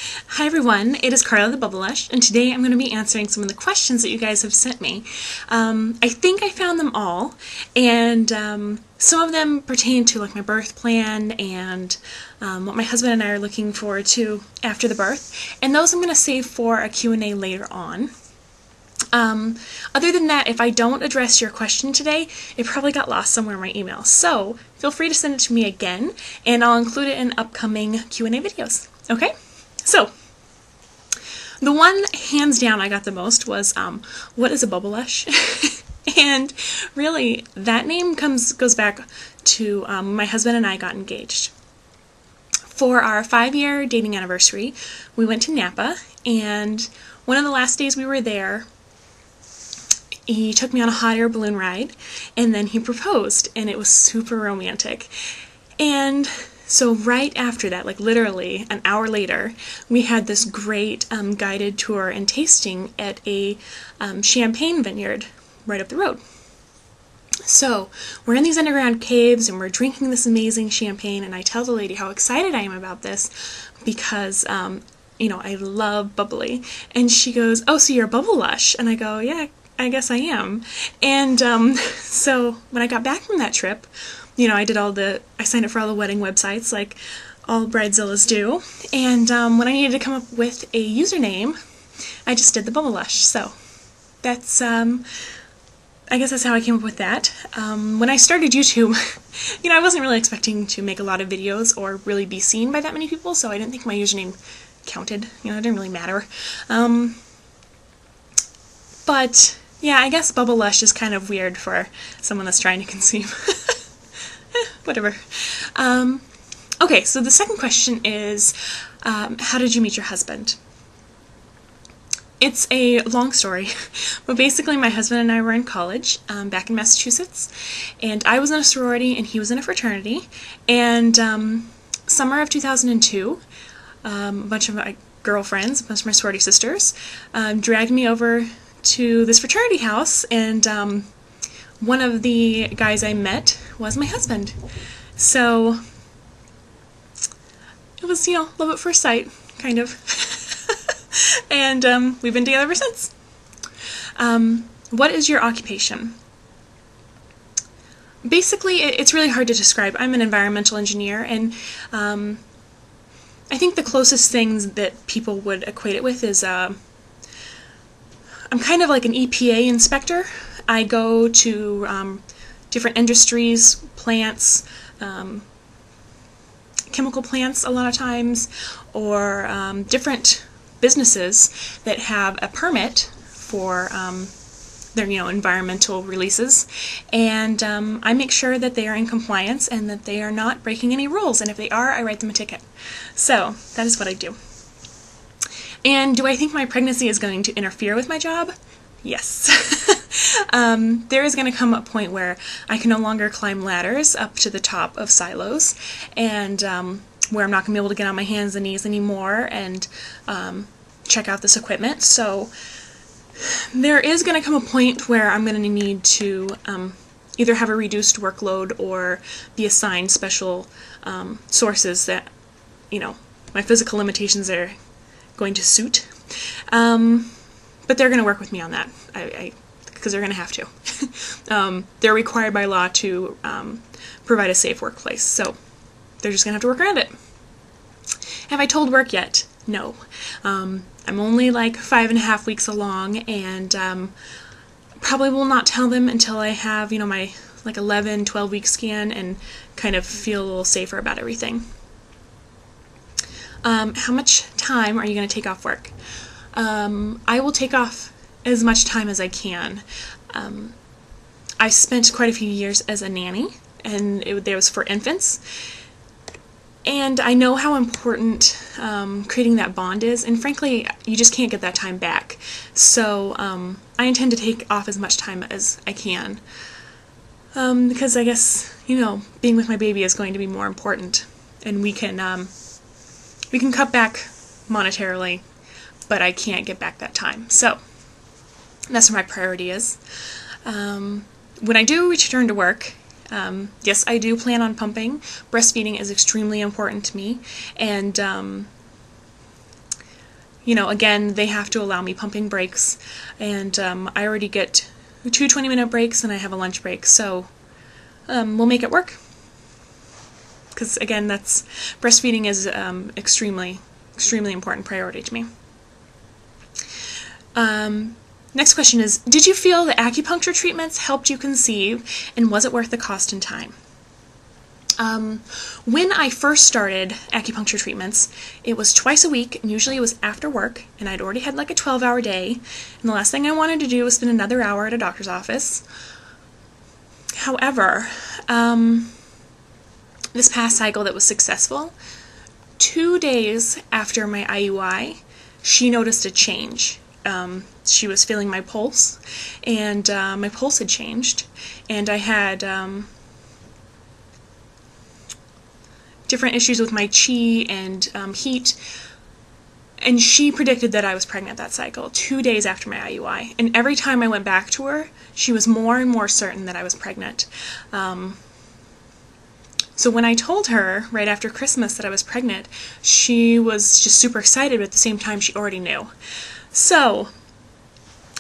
Hi everyone, it is Carla theBubblelush, and today I'm going to be answering some of the questions that you guys have sent me. I think I found them all, and some of them pertain to like my birth plan and what my husband and I are looking forward to after the birth, and those I'm going to save for a Q&A later on. Other than that, if I don't address your question today, it probably got lost somewhere in my email, so feel free to send it to me again, and I'll include it in upcoming Q&A videos. Okay? So, the one hands down I got the most was, what is a bubblelush? And really, that name goes back to my husband and I got engaged. For our 5-year dating anniversary, we went to Napa, and one of the last days we were there, he took me on a hot air balloon ride, and then he proposed, and it was super romantic. And so right after that, like literally an hour later, we had this great guided tour and tasting at a champagne vineyard right up the road. So we're in these underground caves and we're drinking this amazing champagne, and I tell the lady how excited I am about this because, you know, I love bubbly. And she goes, "Oh, so you're a bubblelush?" And I go, "Yeah, I guess I am." And so when I got back from that trip, you know, I signed up for all the wedding websites like all bridezillas do, and when I needed to come up with a username, I just did the bubblelush. So that's, I guess that's how I came up with that. When I started YouTube, you know, I wasn't really expecting to make a lot of videos or really be seen by that many people, so I didn't think my username counted. You know, it didn't really matter. But yeah, I guess bubblelush is kind of weird for someone that's trying to conceive. Whatever. Okay, so the second question is, how did you meet your husband? It's a long story, but basically my husband and I were in college back in Massachusetts, and I was in a sorority and he was in a fraternity, and summer of 2002, a bunch of my girlfriends, a bunch of my sorority sisters, dragged me over to this fraternity house, and one of the guys I met was my husband. So it was, you know, love at first sight, kind of. And we've been together ever since. What is your occupation? Basically, it's really hard to describe. I'm an environmental engineer, and I think the closest things that people would equate it with is I'm kind of like an EPA inspector. I go to different industries, plants, chemical plants a lot of times, or different businesses that have a permit for their, you know, environmental releases, and I make sure that they are in compliance and that they are not breaking any rules, and if they are, I write them a ticket. So that is what I do. And do I think my pregnancy is going to interfere with my job? Yes. There is going to come a point where I can no longer climb ladders up to the top of silos, and where I'm not going to be able to get on my hands and knees anymore and check out this equipment. So there is going to come a point where I'm going to need to either have a reduced workload or be assigned special sources that, you know, my physical limitations are going to suit. But they're going to work with me on that, because they're going to have to. They're required by law to provide a safe workplace, so they're just going to have to work around it. Have I told work yet? No. I'm only like 5.5 weeks along, and probably will not tell them until I have, you know, my like 11, 12-week scan and kind of feel a little safer about everything. How much time are you going to take off work? I will take off as much time as I can. I spent quite a few years as a nanny, and it was for infants. And I know how important creating that bond is, and frankly, you just can't get that time back. So I intend to take off as much time as I can, because I guess, you know, being with my baby is going to be more important, and we can cut back monetarily, but I can't get back that time. So that's where my priority is. When I do return to work, yes, I do plan on pumping. Breastfeeding is extremely important to me, and again, they have to allow me pumping breaks, and I already get 2 20-minute breaks, and I have a lunch break, so we'll make it work. Because again, breastfeeding is extremely important priority to me. Next question is, did you feel the acupuncture treatments helped you conceive, and was it worth the cost and time? When I first started acupuncture treatments, it was twice a week, and usually it was after work, and I'd already had like a 12-hour day, and the last thing I wanted to do was spend another hour at a doctor's office. However, this past cycle that was successful, 2 days after my IUI, she noticed a change. She was feeling my pulse, and my pulse had changed, and I had different issues with my chi and heat, and she predicted that I was pregnant that cycle, 2 days after my IUI, and every time I went back to her, she was more and more certain that I was pregnant. So when I told her right after Christmas that I was pregnant, she was just super excited, but at the same time she already knew. So,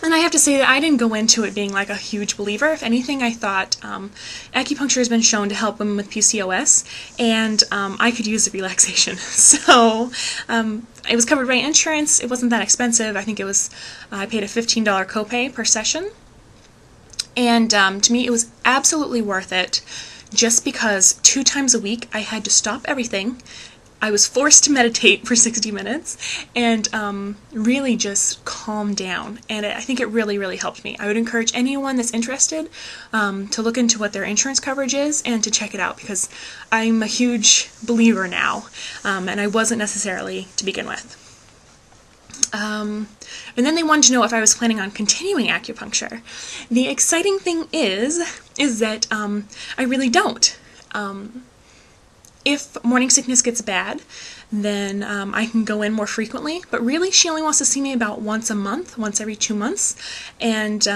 and I have to say that I didn't go into it being like a huge believer. If anything, I thought acupuncture has been shown to help women with PCOS, and I could use the relaxation. So it was covered by insurance. It wasn't that expensive. I think it was, I paid a $15 copay per session. And to me, it was absolutely worth it, just because 2 times a week I had to stop everything. I was forced to meditate for 60 minutes and really just calm down, and I think it really helped me. I would encourage anyone that's interested to look into what their insurance coverage is and to check it out, because I'm a huge believer now, and I wasn't necessarily to begin with. And then they wanted to know if I was planning on continuing acupuncture. The exciting thing is that I really don't. If morning sickness gets bad, then I can go in more frequently, but really she only wants to see me about once a month, once every 2 months, and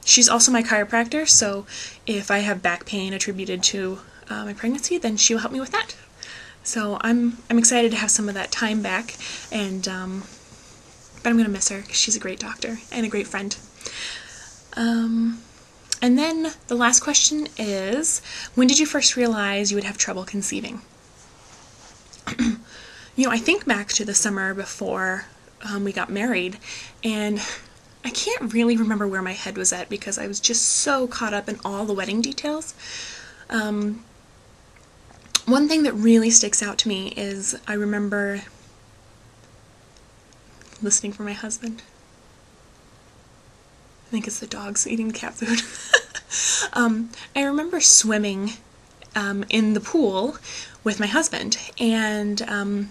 she's also my chiropractor, so if I have back pain attributed to my pregnancy, then she'll help me with that. So I'm excited to have some of that time back, and but I'm going to miss her because she's a great doctor and a great friend. And then the last question is, when did you first realize you would have trouble conceiving? I think back to the summer before we got married, and I can't really remember where my head was at because I was just so caught up in all the wedding details. One thing that really sticks out to me is I remember listening for my husband. I think it's the dogs eating the cat food. I remember swimming in the pool with my husband, and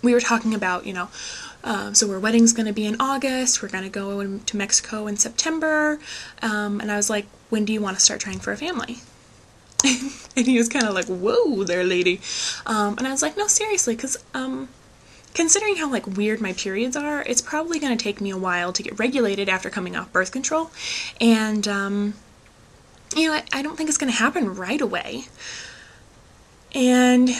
we were talking about, so our wedding's going to be in August, we're going to go to Mexico in September, and I was like, when do you want to start trying for a family? And he was kind of like, whoa there, lady. And I was like, no, seriously, because considering how weird my periods are, it's probably going to take me a while to get regulated after coming off birth control, and I don't think it's going to happen right away. And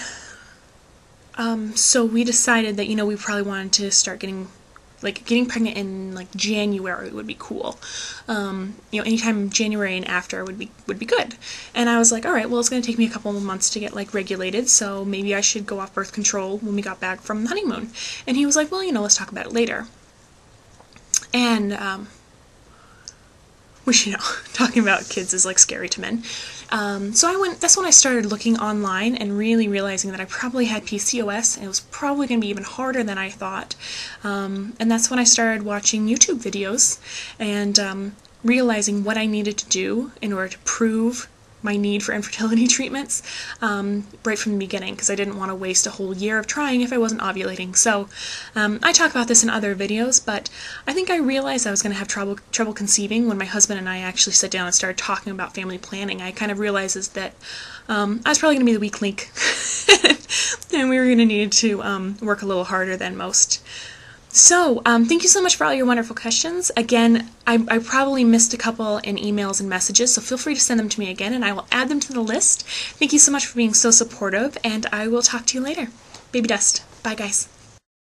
so we decided that we probably wanted to start getting pregnant in January would be cool. Anytime January and after would be good. And I was like, all right, well, it's going to take me a couple of months to get regulated, so maybe I should go off birth control when we got back from the honeymoon. And he was like, well, let's talk about it later. And which talking about kids is scary to men. So that's when I started looking online and really realizing that I probably had PCOS, and it was probably going to be even harder than I thought. And that's when I started watching YouTube videos and realizing what I needed to do in order to prove my need for infertility treatments right from the beginning, because I didn't want to waste a whole year of trying if I wasn't ovulating. So I talk about this in other videos, but I think I realized I was going to have trouble conceiving when my husband and I actually sat down and started talking about family planning. I kind of realized that I was probably going to be the weak link, and we were going to need to work a little harder than most. So, thank you so much for all your wonderful questions. Again, I probably missed a couple in emails and messages, so feel free to send them to me again, and I will add them to the list. Thank you so much for being so supportive, and I will talk to you later. Baby dust. Bye, guys.